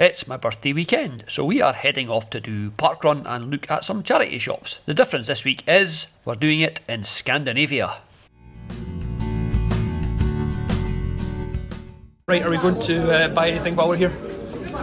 It's my birthday weekend, so we are heading off to do parkrun and look at some charity shops. The difference this week is we're doing it in Scandinavia. Right, are we going to buy anything while we're here?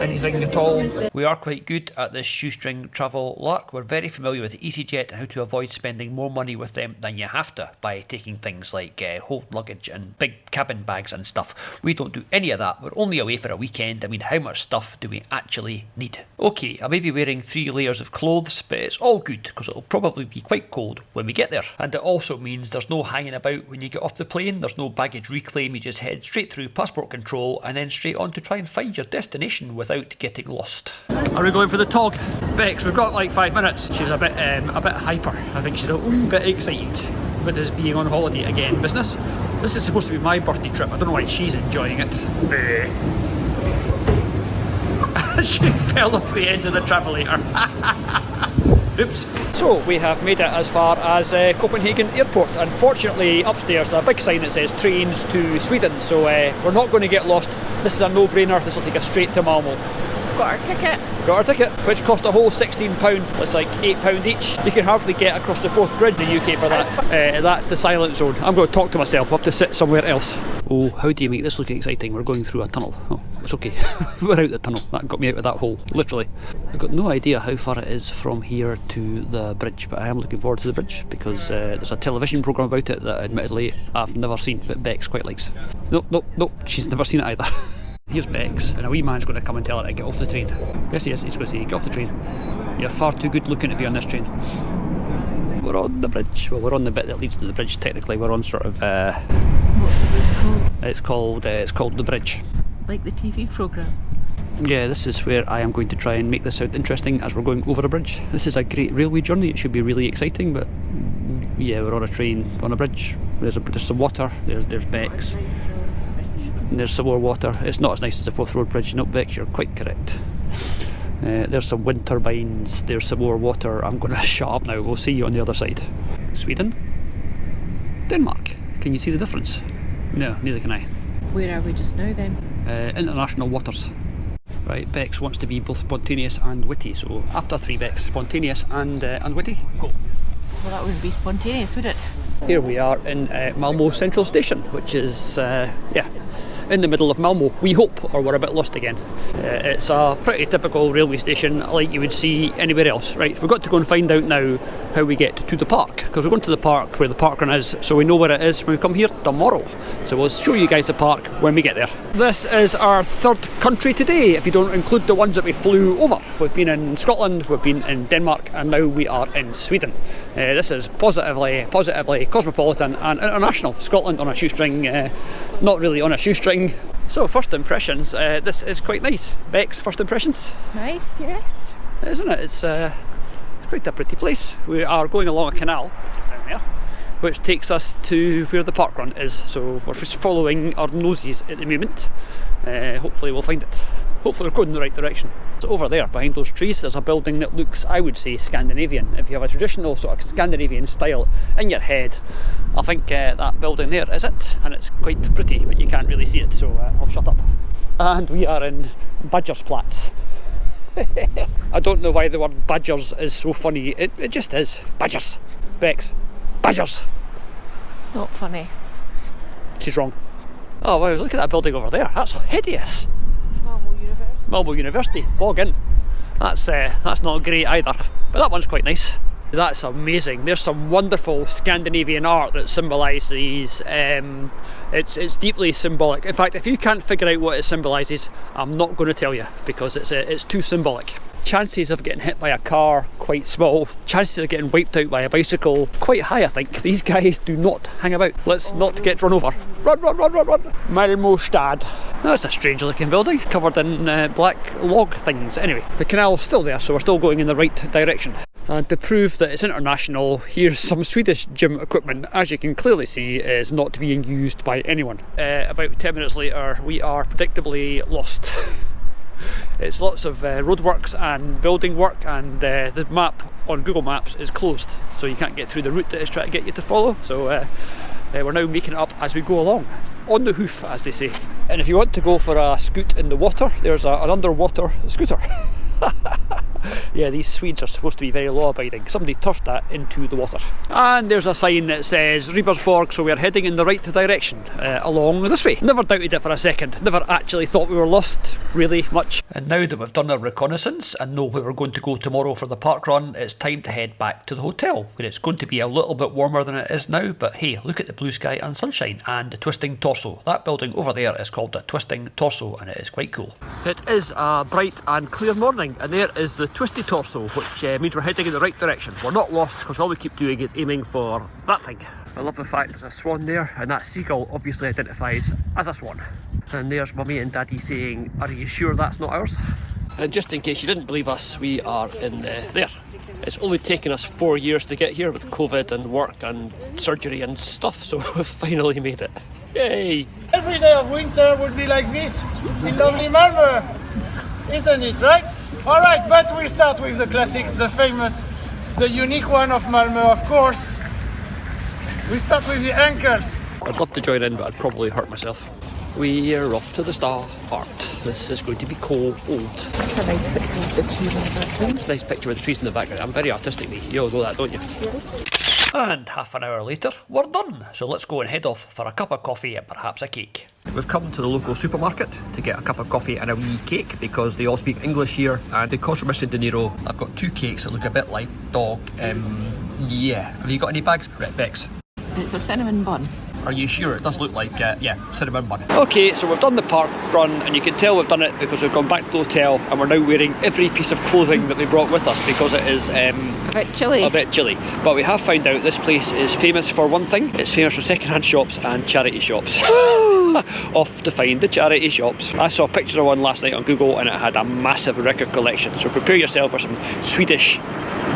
Anything at all? We are quite good at this shoestring travel lark. We're very familiar with EasyJet and how to avoid spending more money with them than you have to by taking things like hold luggage and big cabin bags and stuff. We don't do any of that. We're only away for a weekend. I mean, how much stuff do we actually need? Okay, I may be wearing 3 layers of clothes, but it's all good because it'll probably be quite cold when we get there. And it also means there's no hanging about when you get off the plane. There's no baggage reclaim. You just head straight through passport control and then straight on to try and find your destination without getting lost. Are we going for the tog? Bex, we've got like 5 minutes. She's a bit hyper. I think she's a little bit excited with us being on holiday again. Business. This is supposed to be my birthday trip. I don't know why she's enjoying it. She fell off the end of the travelator. Oops. So we have made it as far as Copenhagen Airport. Unfortunately, upstairs there's a big sign that says trains to Sweden, so we're not going to get lost. This is a no-brainer. This will take us straight to Malmo. Got our ticket. Got our ticket, which cost a whole £16. It's like £8 each. You can hardly get across the Forth Bridge in the UK for that. That's the silent zone. I'm going to talk to myself. I'll have to sit somewhere else. Oh, how do you make this look exciting? We're going through a tunnel. Oh, it's okay. We're out the tunnel. That got me out of that hole, literally. I've got no idea how far it is from here to the bridge, but I am looking forward to the bridge because there's a television programme about it that admittedly I've never seen, but Bex quite likes. Nope, she's never seen it either. Here's Bex, and a wee man's going to come and tell her to get off the train. Yes, he is. He's going to say, get off the train. You're far too good looking to be on this train. We're on the bridge. Well, we're on the bit that leads to the bridge, technically. We're on sort of... What's the bridge called? It's called The Bridge. Like the TV programme? Yeah, this is where I am going to try and make this sound interesting as we're going over a bridge. This is a great railway journey. It should be really exciting, but yeah, we're on a train, on a bridge. There's some water. There's Bex. And there's some more water. It's not as nice as the Forth Road Bridge. No, Bex, you're quite correct. There's some wind turbines. There's some more water. I'm going to shut up now. We'll see you on the other side. Sweden? Denmark. Can you see the difference? No, neither can I. Where are we just now then? International waters. Right, Bex wants to be both spontaneous and witty. So after 3, Bex, spontaneous and witty. Go. Well, that wouldn't be spontaneous, would it? Here we are in Malmo Central Station, which is, in the middle of Malmo, we hope, or we're a bit lost again. It's a pretty typical railway station like you would see anywhere else. Right, we've got to go and find out now how we get to the park, because we're going to the park where the parkrun is, so we know where it is when we come here tomorrow. So we'll show you guys the park when we get there. This is our 3rd country today, if you don't include the ones that we flew over. We've been in Scotland, we've been in Denmark, and now we are in Sweden. This is positively cosmopolitan and international. Scotland on a shoestring, not really on a shoestring. So first impressions, this is quite nice. Bex, first impressions? Nice, yes. Isn't it? It's quite a pretty place. We are going along a canal, which is down there, which takes us to where the parkrun is. So we're just following our noses at the moment. Hopefully we'll find it. Hopefully we're going in the right direction. So over there, behind those trees, there's a building that looks, I would say, Scandinavian. If you have a traditional sort of Scandinavian style in your head, I think that building there is it. And it's quite pretty, but you can't really see it, so I'll shut up. And we are in Badgersplatz. I don't know why the word badgers is so funny. It just is. Badgers. Bex. Badgers. Not funny. She's wrong. Oh wow, look at that building over there. That's hideous. Malmo University. Malmo University. Bog in. That's not great either. But that one's quite nice. That's amazing. There's some wonderful Scandinavian art that symbolises, it's deeply symbolic. In fact, if you can't figure out what it symbolises, I'm not going to tell you because it's too symbolic. Chances of getting hit by a car, quite small. Chances of getting wiped out by a bicycle, quite high I think. These guys do not hang about. Let's not get run over. Run! Malmö Stad. That's a strange looking building, covered in black log things. Anyway, the canal's still there, so we're still going in the right direction. And to prove that it's international, here's some Swedish gym equipment. As you can clearly see, is not being used by anyone. About 10 minutes later, we are predictably lost. It's lots of roadworks and building work, and the map on Google Maps is closed, so you can't get through the route that it's trying to get you to follow. So we're now making it up as we go along. On the hoof, as they say. And if you want to go for a scoot in the water, there's an underwater scooter. Yeah, these Swedes are supposed to be very law-abiding. Somebody turfed that into the water. And there's a sign that says Ribersborg, so we're heading in the right direction, along this way. Never doubted it for a second. Never actually thought we were lost, really, much. And now that we've done our reconnaissance and know where we're going to go tomorrow for the park run, it's time to head back to the hotel, where it's going to be a little bit warmer than it is now, but hey, look at the blue sky and sunshine, and the Twisting Torso. That building over there is called the Twisting Torso, and it is quite cool. It is a bright and clear morning, and there is the Twisty Torso, which means we're heading in the right direction. We're not lost, because all we keep doing is aiming for that thing. I love the fact there's a swan there, and that seagull obviously identifies as a swan. And there's Mummy and Daddy saying, "Are you sure that's not ours?" And just in case you didn't believe us, we are in there. It's only taken us 4 years to get here with COVID and work and surgery and stuff, so we've finally made it. Yay! Every day of winter would be like this in lovely Malmö, isn't it, right? Alright, but we start with the classic, the famous, the unique one of Malmö, of course. We start with the anchors. I'd love to join in, but I'd probably hurt myself. We're off to the start. This is going to be cold. That's a nice picture of the trees in the background. It's a nice picture with the trees in the background. I'm very artistic, me. You all know that, don't you? Yes. And half an hour later, we're done. So let's go and head off for a cup of coffee and perhaps a cake. We've come to the local supermarket to get a cup of coffee and a wee cake because they all speak English here, and because we're missing De Niro, I've got 2 cakes that look a bit like dog. Yeah. Have you got any bags, Bex? It's a cinnamon bun. Are you sure? It does look like, yeah, cinnamon bun. Okay, so we've done the park run, and you can tell we've done it because we've gone back to the hotel and we're now wearing every piece of clothing that we brought with us because it is a bit chilly. But we have found out this place is famous for one thing. It's famous for second-hand shops and charity shops. Off to find the charity shops. I saw pictures of one last night on Google and it had a massive record collection, so prepare yourself for some Swedish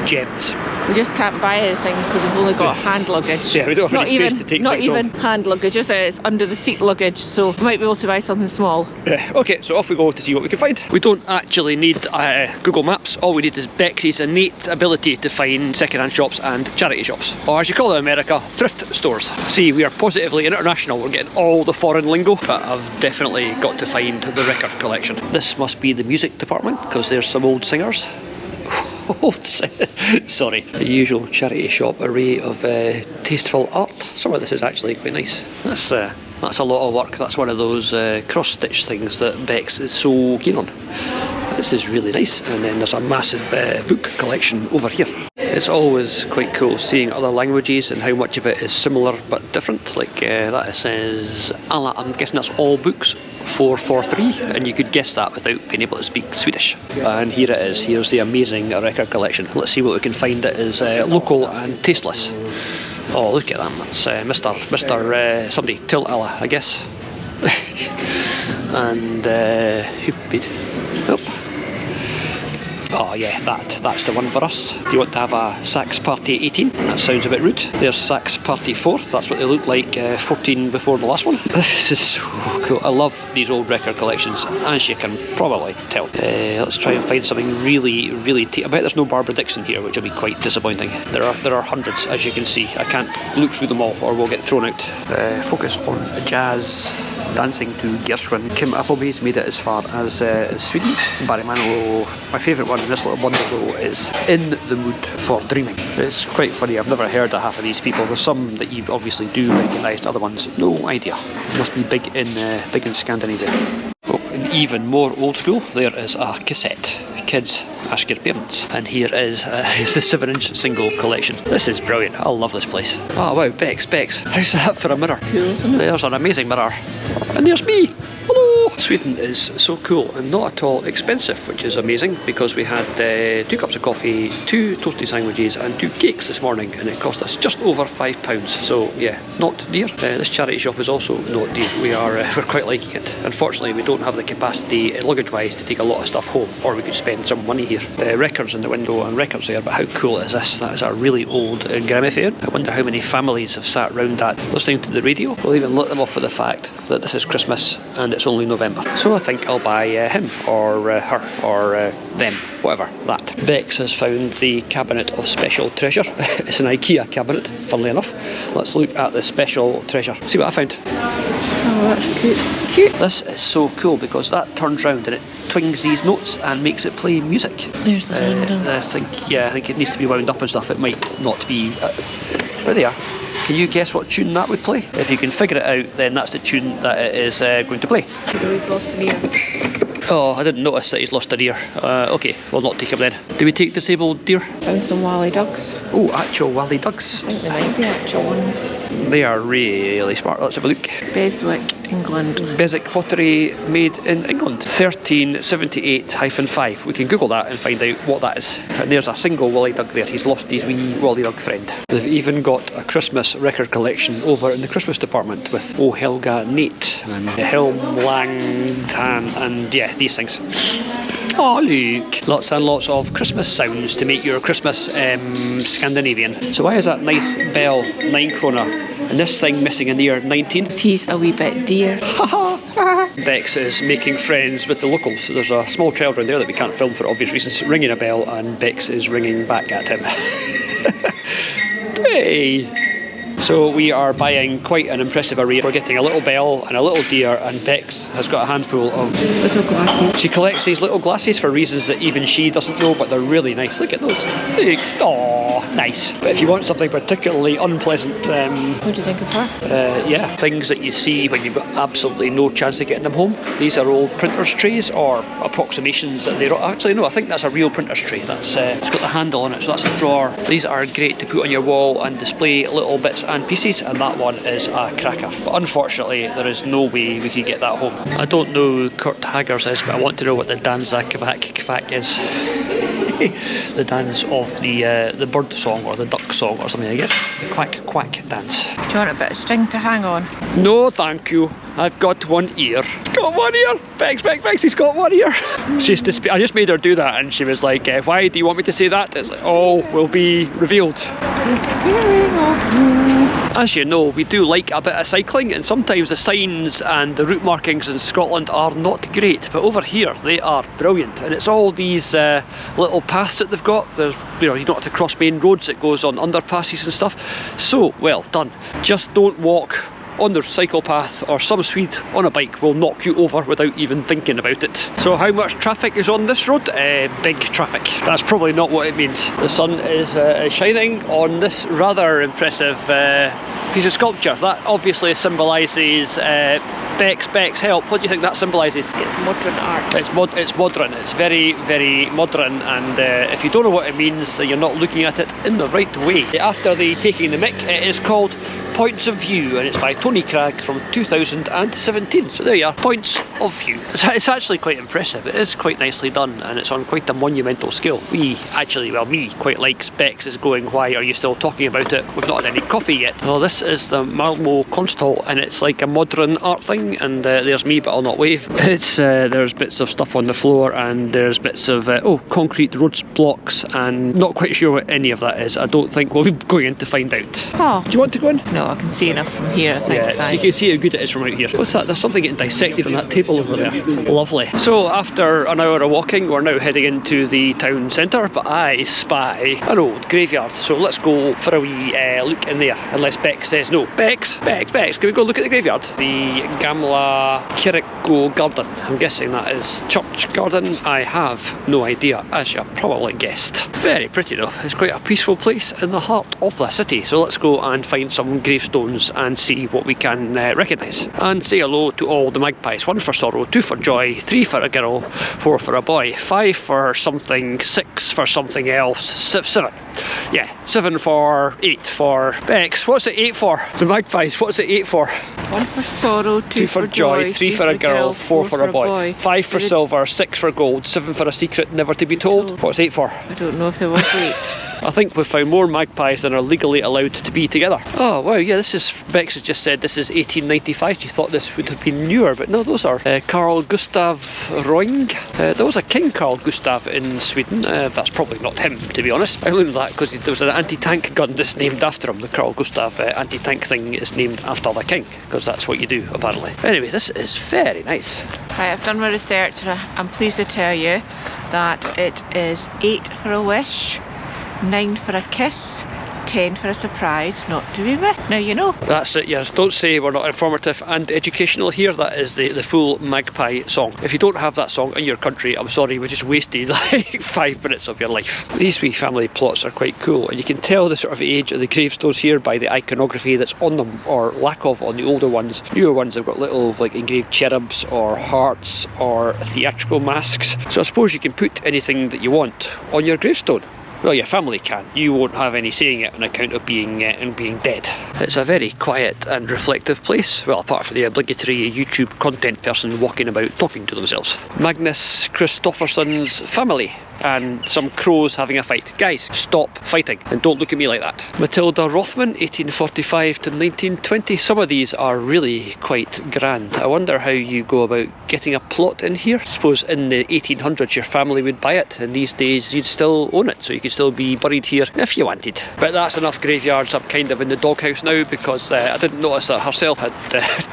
gems. We just can't buy anything because we've only got hand luggage. Yeah, we don't have any space to take things Not even on. hand luggage, it's under the seat luggage, so we might be able to buy something small. Yeah, okay, so off we go to see what we can find. We don't actually need Google Maps. All we need is Bexy's innate ability to find second-hand shops and charity shops, or as you call them in America, thrift stores. See, we are positively international. We're getting all the foreign lingo, but I've definitely got to find the record collection. This must be the music department because there's some old singers. Sorry. The usual charity shop array of tasteful art. Some of this is actually quite nice. That's a lot of work. That's one of those cross-stitch things that Bex is so keen on. This is really nice. And then there's a massive book collection over here. It's always quite cool seeing other languages and how much of it is similar but different. Like that says, I'm guessing that's all books. 443, and you could guess that without being able to speak Swedish. And here it is. Here's the amazing record collection. Let's see what we can find that is local and tasteless. Oh, look at them. That's Mr. somebody, Till-Alla, I guess. And nope. Oh yeah, that's the one for us. Do you want to have a Sax Party 18? That sounds a bit rude. There's Sax Party 4. That's what they look like 14 before the last one. This is so cool. I love these old record collections, as you can probably tell. Let's try and find something really I bet there's no Barbara Dixon here, which will be quite disappointing. There are hundreds, as you can see. I can't look through them all or we'll get thrown out. Focus on jazz. Dancing to Gershwin. Kim Appleby's made it as far as Sweden. Barry Manilow. My favourite one in this little bundle though is In the Mood for Dreaming. It's quite funny, I've never heard of half of these people. There's some that you obviously do recognise, other ones no idea. Must be big in Scandinavia. Oh, and even more old school, there is a cassette. Kids, ask your parents. And here is the 7-inch single collection. This is brilliant. I love this place. Oh wow, Bex. How's that for a mirror? Cool. There's an amazing mirror. And there's me. Hello. Sweden is so cool and not at all expensive, which is amazing because we had 2 cups of coffee, 2 toasty sandwiches and 2 cakes this morning, and it cost us just over £5. So yeah, not dear. This charity shop is also not dear. We're quite liking it. Unfortunately, we don't have the capacity luggage-wise to take a lot of stuff home, or we could spend some money here. Records in the window and records there, but how cool is this? That is a really old gramophone. I wonder how many families have sat round that listening to the radio. We'll even let them off with the fact that this is Christmas and it's only November. November. So I think I'll buy him or her or them, whatever, that. Bex has found the cabinet of special treasure. It's an IKEA cabinet, funnily enough. Let's look at the special treasure. See what I found. Oh, that's cute. This is so cool because that turns round and it twings these notes and makes it play music. There's the handle. I think it needs to be wound up and stuff. It might not be. But there. Can you guess what tune that would play? If you can figure it out, then that's the tune that it is going to play. He's lost an ear. Oh, I didn't notice that he's lost an ear. Okay, we'll not take him then. Do we take disabled deer? Found some wally ducks. Oh, actual wally ducks. I think they might be actual ones. They are really smart. Let's have a look. Beswick, England. Beswick pottery made in England. 1378-5. We can Google that and find out what that is. And there's a single wally duck there. He's lost his wee wally duck friend. They've even got a Christmas record collection over in the Christmas department with O Helga Nate and Helm Lang Tan and yeah, these things. Oh look, lots and lots of Christmas sounds to make your Christmas Scandinavian. So why is that nice bell 9 krona and this thing missing an ear 19? He's a wee bit dear. Bex is making friends with the locals. There's a small child around there that we can't film for obvious reasons, ringing a bell, and Bex is ringing back at him. Hey! So we are buying quite an impressive array. We're getting a little bell and a little deer, and Bex has got a handful of little glasses. She collects these little glasses for reasons that even she doesn't know, but they're really nice. Look at those. Oh, nice. But if you want something particularly unpleasant, What do you think of her? yeah, things that you see when you've got absolutely no chance of getting them home. These are old printer's trays or approximations that they don't actually know. I think that's a real printer's tray. That's it's got the handle on it, so that's a drawer. These are great to put on your wall and display little bits and pieces, and that one is a cracker. But unfortunately, there is no way we could get that home. I don't know who Kurt Haggers is, but I want to know what the Danza Kvak is. The dance of the bird song or the duck song or something, I guess. The quack quack dance. Do you want a bit of string to hang on? No, thank you. I've got one ear. Got one ear. Bex, he's got one ear. I just made her do that, and she was like, "Why do you want me to say that?" It's like, "Oh, will be revealed." As you know, we do like a bit of cycling, and sometimes the signs and the route markings in Scotland are not great, but over here they are brilliant, and it's all these little paths that they've got. There's, you don't have to cross main roads, it goes on underpasses and stuff. So well done. Just don't walk on the cycle path, or some Swede on a bike will knock you over without even thinking about it. So how much traffic is on this road? Big traffic. That's probably not what it means. The sun is shining on this rather impressive piece of sculpture. That obviously symbolises Bex, help. What do you think that symbolises? It's modern art. It's modern. It's very, very modern, and if you don't know what it means, then you're not looking at it in the right way. After the Taking the Mick, it is called Points of View, and it's by Tony Cragg from 2017. So there you are, Points of View. It's actually quite impressive. It is quite nicely done, and it's on quite a monumental scale. Me quite likes. Bex is going, "Why are you still talking about it? We've not had any coffee yet." Well, this is the Malmo Consthall, and it's like a modern art thing, and there's me, but I'll not wave. It's there's bits of stuff on the floor, and there's bits of concrete road blocks, and not quite sure what any of that is. I don't think we'll be going in to find out. Oh. Do you want to go in? No, I can see enough from here, I think. Yeah, so you can see how good it is from out here. What's that? There's something getting dissected on that table over there. Lovely. So after an hour of walking, we're now heading into the town centre, but I spy an old graveyard. So let's go for a wee look in there, unless Bex says no. Bex, can we go look at the graveyard? The Gamla Kirkgo Garden. I'm guessing that is church garden. I have no idea, as you probably guessed. Very pretty though. It's quite a peaceful place in the heart of the city. So let's go and find some gravestones and see what we can recognise. And say hello to all the magpies. 1 for sorrow, 2 for joy, 3 for a girl, 4 for a boy, 5 for something, 6 for something else, 7. Yeah, 7 for 8 for Bex. What's it 8 for? The magpies, what's it 8 for? 1 for sorrow, 2 for joy, 3 for a girl, 4 for a boy, 5 for silver, 6 for gold, 7 for a secret never to be told. What's 8 for? I don't know if there was 8. I think we've found more magpies than are legally allowed to be together. Oh wow, yeah, this is, Bex has just said this is 1895. She thought this would have been newer, but no, those are Carl Gustav Roing. There was a King Carl Gustav in Sweden. That's probably not him, to be honest. I learned that because there was an anti-tank gun that's named after him. The Carl Gustav anti-tank thing is named after the king, because that's what you do, apparently. Anyway, this is very nice. Right, I've done my research and I'm pleased to tell you that it is 8 for a wish, 9 for a kiss, 10 for a surprise, not to be missed. Now you know. That's it, yes. Don't say we're not informative and educational here. That is the full magpie song. If you don't have that song in your country, I'm sorry, we just wasted like 5 minutes of your life. These wee family plots are quite cool, and you can tell the sort of age of the gravestones here by the iconography that's on them, or lack of on the older ones. Newer ones have got little like engraved cherubs or hearts or theatrical masks. So I suppose you can put anything that you want on your gravestone. Well, your family can. You won't have any saying it on account of being dead. It's a very quiet and reflective place. Well, apart from the obligatory YouTube content person walking about talking to themselves. Magnus Christofferson's family and some crows having a fight. Guys, stop fighting and don't look at me like that. Matilda Rothman, 1845 to 1920. Some of these are really quite grand. I wonder how you go about getting a plot in here. I suppose in the 1800s your family would buy it, and these days you'd still own it, so you could still be buried here if you wanted. But that's enough graveyards. I'm kind of in the doghouse now because I didn't notice that herself had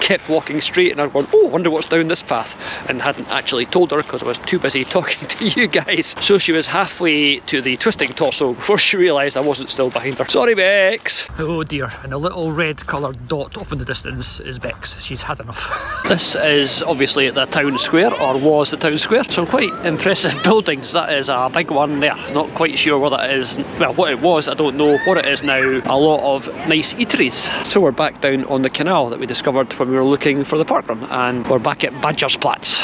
kept walking straight, and I'd gone, oh, I wonder what's down this path, and hadn't actually told her because I was too busy talking to you guys. So she was halfway to the twisting torso before she realised I wasn't still behind her. Sorry, Bex! Oh dear, and a little red coloured dot off in the distance is Bex. She's had enough. This is obviously the town square, or was the town square. Some quite impressive buildings. That is a big one there. Not quite sure what that is. Well, what it was, I don't know. What it is now, a lot of nice eateries. So we're back down on the canal that we discovered when we were looking for the parkrun, and we're back at Badgersplatz.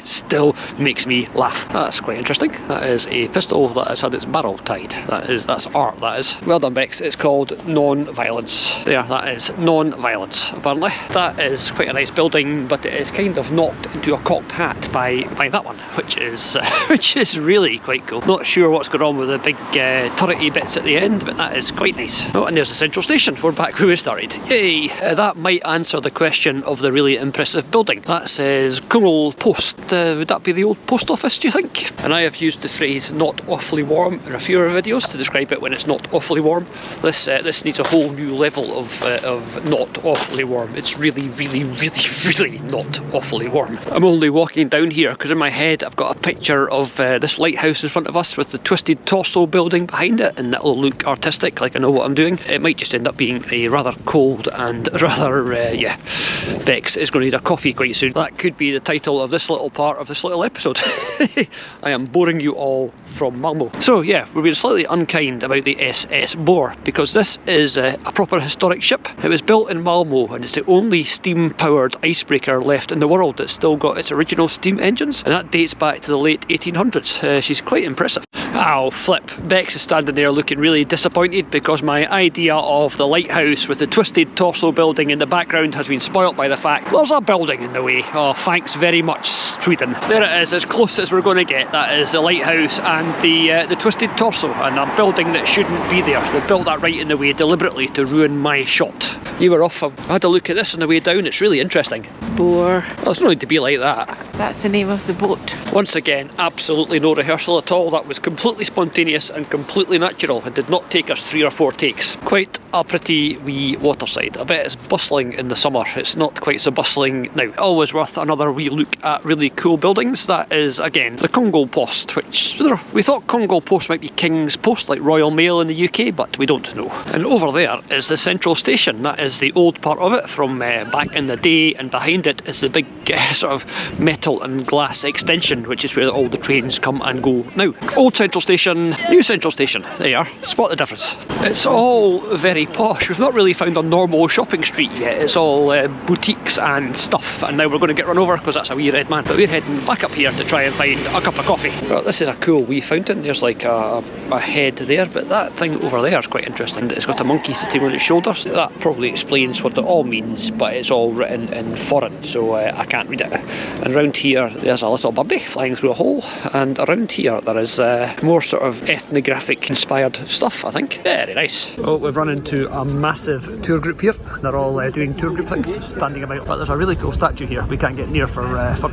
Still makes me laugh. That's quite interesting. That is a pistol that has had its barrel tied. That's art, that is. Well done, Bex. It's called non-violence. There, that is non-violence, apparently. That is quite a nice building, but it is kind of knocked into a cocked hat by that one, which is really quite cool. Not sure what's going on with the big turrety bits at the end, but that is quite nice. Oh, and there's the central station. We're back where we started. Yay! That might answer the question of the really impressive building. That says Kungl Post. Would that be the old post office, do you think? And I have used the phrase not awfully warm in a few of our videos to describe it when it's not awfully warm. This needs a whole new level of not awfully warm. It's really, really, really, really not awfully warm. I'm only walking down here because in my head I've got a picture of this lighthouse in front of us with the twisted torso building behind it, and that'll look artistic, like I know what I'm doing. It might just end up being a rather cold and rather, yeah, Bex is going to need a coffee quite soon. That could be the title of this little part of this little episode. I am boring you all from Malmo. So yeah, we're being slightly unkind about the SS Bore because this is a proper historic ship. It was built in Malmo and it's the only steam-powered icebreaker left in the world that's still got its original steam engines, and that dates back to the late 1800s. She's quite impressive. Ow, flip. Bex is standing there looking really disappointed because my idea of the lighthouse with the twisted torso building in the background has been spoilt by the fact there's a building in the way. Oh, thanks very much, Sweden. There it is, as close as we're going to get. That is the lighthouse and the twisted torso, and a building that shouldn't be there. They built that right in the way deliberately to ruin my shot. You were off. I had a look at this on the way down. It's really interesting. Bore. Well, it's no need to be like that. That's the name of the boat. Once again, absolutely no rehearsal at all. That was completely spontaneous and completely natural. It did not take us 3 or 4 takes. Quite a pretty wee waterside. I bet it's bustling in the summer. It's not quite so bustling now. Always worth another wee look at really cool buildings. That is, again, the Kungl Post, which we thought Kungl Post might be King's Post, like Royal Mail in the UK, but we don't know. And over there is the central station. That is the old part of it from back in the day, and behind it is the big sort of metal and glass extension, which is where all the trains come and go now. Old central station, new central station. There you are. Spot the difference. It's all very posh. We've not really found a normal shopping street yet. It's all boutiques and stuff, and now we're going to get run over because that's a wee red man. But we're heading back up here to try and find a cup of coffee. Well, this is a cool wee fountain. There's like a head there, but that thing over there is quite interesting. It's got a monkey sitting on its shoulders. That probably explains what it all means, but it's all written in foreign, so I can't read it. And around here there's a little birdie flying through a hole, and around here there is more sort of ethnographic inspired stuff, I think. Very nice. Oh, we've run into a massive tour group here. They're all doing tour group things, standing about. But there's a really cool statue here we can't get near for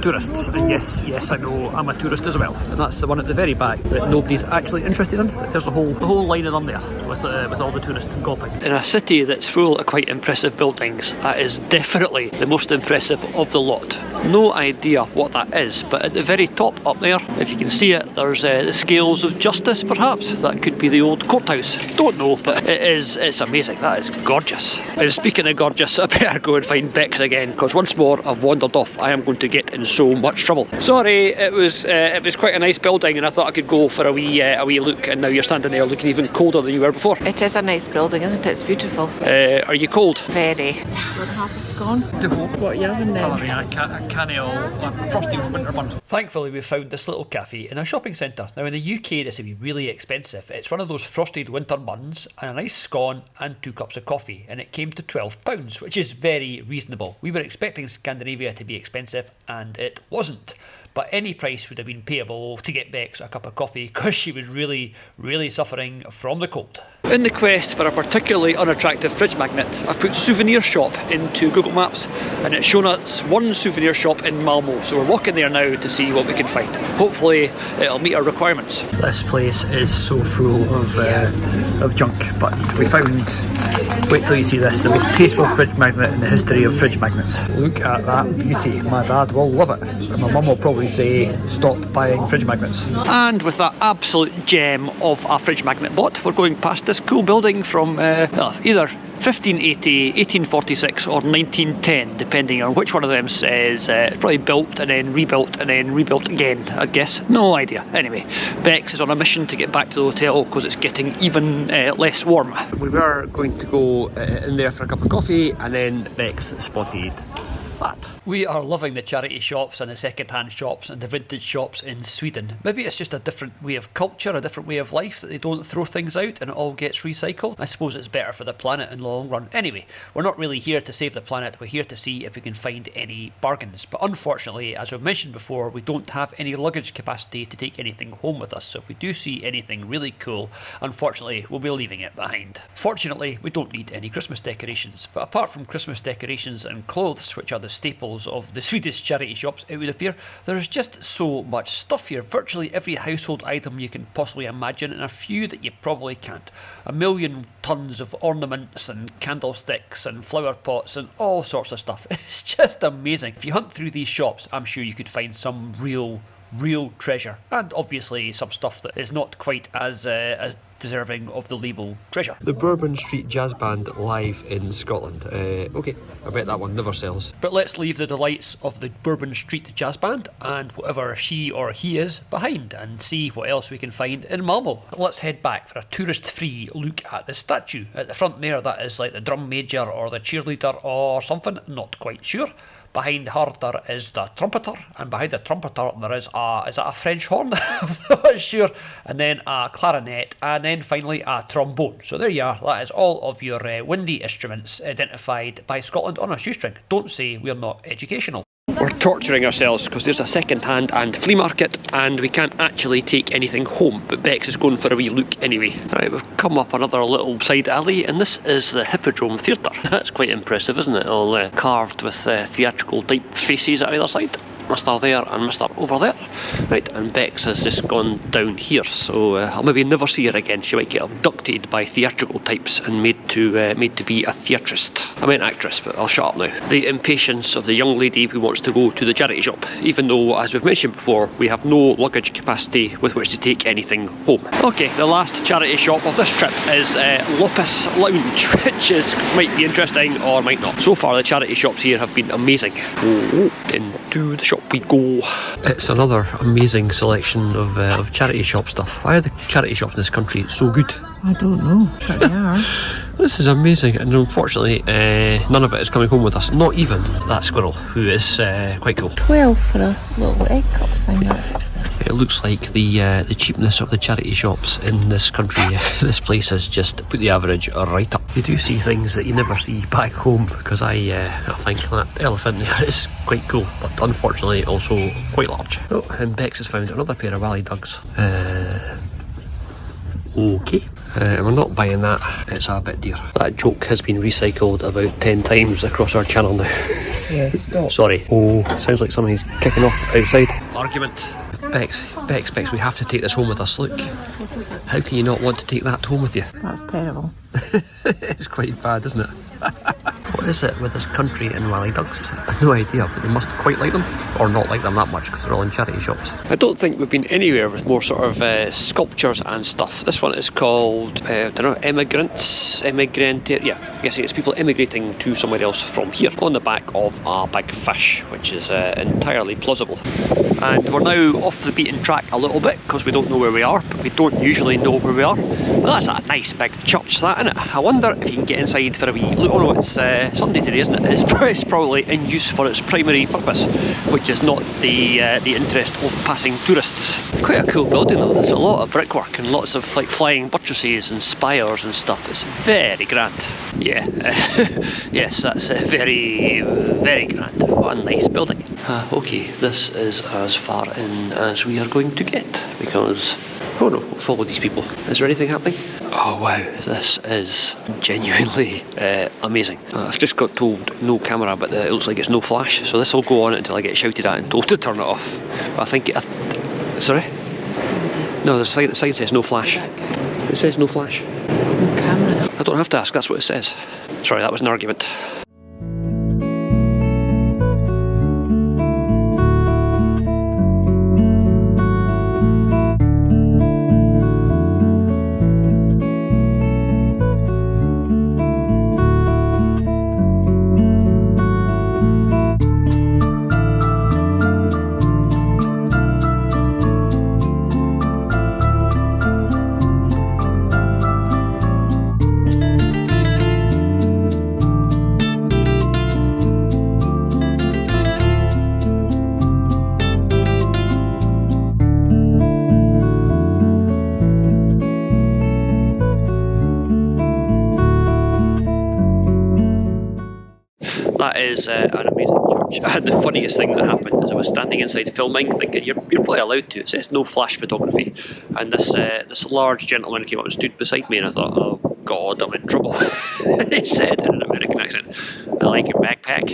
tourists. And yes, I know I'm a tourist as well. And that's the one at the very back that nobody's actually interested in. There's the whole line of them there with all the tourists gawping. In a city that's full of quite impressive buildings, that is definitely the most impressive of the lot. No idea what that is, but at the very top up there, if you can see it, there's the scales of justice, perhaps. That could be the old courthouse. Don't know, but it's amazing. That is gorgeous. And speaking of gorgeous, I better go and find Bex again, because once more I've wandered off. I am going to get in so much trouble. Sorry, it was quite a nice building, and I thought I could go for a wee look, and now you're standing there looking even colder than you were before. It is a nice building, isn't it? It's beautiful. Are you cold? Very. Where the half is gone. What are you having then? I can't frosty winter bun. Thankfully we found this little cafe in a shopping centre. Now in the UK this would be really expensive. It's one of those frosted winter buns and a nice scone and 2 cups of coffee, and it came to £12, which is very reasonable. We were expecting Scandinavia to be expensive and it wasn't. But any price would have been payable to get Bex a cup of coffee, because she was really, really suffering from the cold. In the quest for a particularly unattractive fridge magnet, I've put souvenir shop into Google Maps, and it's shown us one souvenir shop in Malmo. So we're walking there now to see what we can find. Hopefully it'll meet our requirements. This place is so full of junk, but we found, wait till you see this, the most tasteful fridge magnet in the history of fridge magnets. Look at that beauty. My dad will love it, and my mum will probably say stop buying fridge magnets. And with that absolute gem of a fridge magnet bought, we're going past this cool building from either 1580, 1846 or 1910, depending on which one of them says. Probably built and then rebuilt again, I'd guess. No idea. Anyway, Bex is on a mission to get back to the hotel because it's getting even less warm. We were going to go in there for a cup of coffee, and then Bex spotted that. We are loving the charity shops and the second-hand shops and the vintage shops in Sweden. Maybe it's just a different way of culture, a different way of life, that they don't throw things out and it all gets recycled. I suppose it's better for the planet in the long run. Anyway, we're not really here to save the planet, we're here to see if we can find any bargains. But unfortunately, as we've mentioned before, we don't have any luggage capacity to take anything home with us. So if we do see anything really cool, unfortunately, we'll be leaving it behind. Fortunately, we don't need any Christmas decorations. But apart from Christmas decorations and clothes, which are the staples of the Swedish charity shops, it would appear, there's just so much stuff here. Virtually every household item you can possibly imagine, and a few that you probably can't. 1 million tons of ornaments and candlesticks and flower pots and all sorts of stuff. It's just amazing. If you hunt through these shops, I'm sure you could find some real treasure, and obviously some stuff that is not quite as deserving of the label treasure. The Bourbon Street Jazz Band live in Scotland. Okay, I bet that one never sells. But let's leave the delights of the Bourbon Street Jazz Band and whatever she or he is behind and see what else we can find in Malmo. Let's head back for a tourist-free look at the statue. At the front there, that is like the drum major or the cheerleader or something, not quite sure. Behind her there is the trumpeter, and behind the trumpeter there is a French horn? I'm not sure. And then a clarinet, and then finally a trombone. So there you are, that is all of your windy instruments identified by Scotland on a shoestring. Don't say we're not educational. We're torturing ourselves because there's a second-hand and flea market and we can't actually take anything home, but Bex is going for a wee look anyway. Right, we've come up another little side alley, and this is the Hippodrome Theatre. That's quite impressive, isn't it? All carved with theatrical type faces at either side. Mr. there and Mr. over there. Right, and Bex has just gone down here, so I'll maybe never see her again. She might get abducted by theatrical types and made to be a theatrist. I meant actress, but I'll shut up now. The impatience of the young lady who wants to go to the charity shop, even though, as we've mentioned before, we have no luggage capacity with which to take anything home. Okay, the last charity shop of this trip is Lopus Lounge, which might be interesting or might not. So far, the charity shops here have been amazing. Into the shop we go. It's another amazing selection of charity shop stuff. Why are the charity shops in this country so good? I don't know, but they are. This is amazing, and unfortunately none of it is coming home with us, not even that squirrel, who is quite cool. 12 for a little egg cup thing, that's expensive. It looks like the cheapness of the charity shops in this country, this place has just put the average right up. You do see things that you never see back home, because I think that elephant there is quite cool, but unfortunately also quite large. Oh, and Bex has found another pair of Wally Dugs. Okay. We're not buying that, it's a bit dear. That joke has been recycled about 10 times across our channel now. Yeah, stop. Sorry. Oh, sounds like somebody's kicking off outside. Argument. Bex, we have to take this home with us, look. How can you not want to take that home with you? That's terrible. It's quite bad, isn't it? What is it with this country and Wally Dugs? I have no idea, but they must quite like them, or not like them that much because they're all in charity shops. I don't think we've been anywhere with more sort of sculptures and stuff. This one is called, I don't know, yeah, I'm guessing it's people immigrating to somewhere else from here, on the back of a big fish, which is entirely plausible. And we're now off the beaten track a little bit because we don't know where we are, but we don't usually know where we are. Well, that's a nice big church, that, isn't it? I wonder if you can get inside for a wee look. Oh no, it's Sunday today, isn't it? It's probably in use for its primary purpose, which is not the interest of passing tourists. Quite a cool building though. There's a lot of brickwork and lots of like flying buttresses and spires and stuff. It's very grand. Yeah, yes, that's very, very grand. What a nice building. Okay, this is as far in as we are going to get, because oh no, we'll follow these people. Is there anything happening? Oh wow, this is genuinely amazing. I've just got told no camera, but it looks like it's no flash, so this will go on until I get shouted at and told to turn it off. But I think sorry? No, there's a sign that says no flash. It says no flash. No camera. I don't have to ask, that's what it says. Sorry, that was an argument. That is an amazing church, and the funniest thing that happened is I was standing inside filming thinking you're probably allowed to, it says no flash photography, and this large gentleman came up and stood beside me and I thought, oh god, I'm in trouble. He said in an American accent, I like your backpack.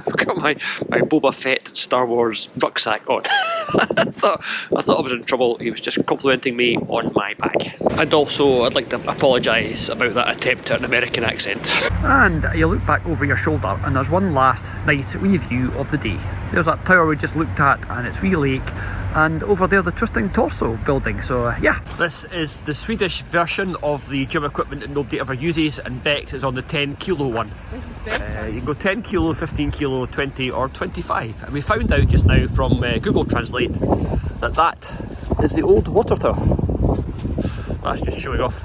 I've got my Boba Fett Star Wars rucksack on. I thought I was in trouble. He was just complimenting me on my bag. And also I'd like to apologise about that attempt at an American accent. And you look back over your shoulder and there's one last nice wee view of the day. There's that tower we just looked at and its wee lake, and over there the Twisting Torso building, so yeah. This is the Swedish version of the gym equipment that nobody ever uses, and Bex is on the 10 kilo one. This is better. You can go 10 kilo, 15 kilo, 20 or 25, and we found out just now from Google Translate that is the old water tower. That's just showing off.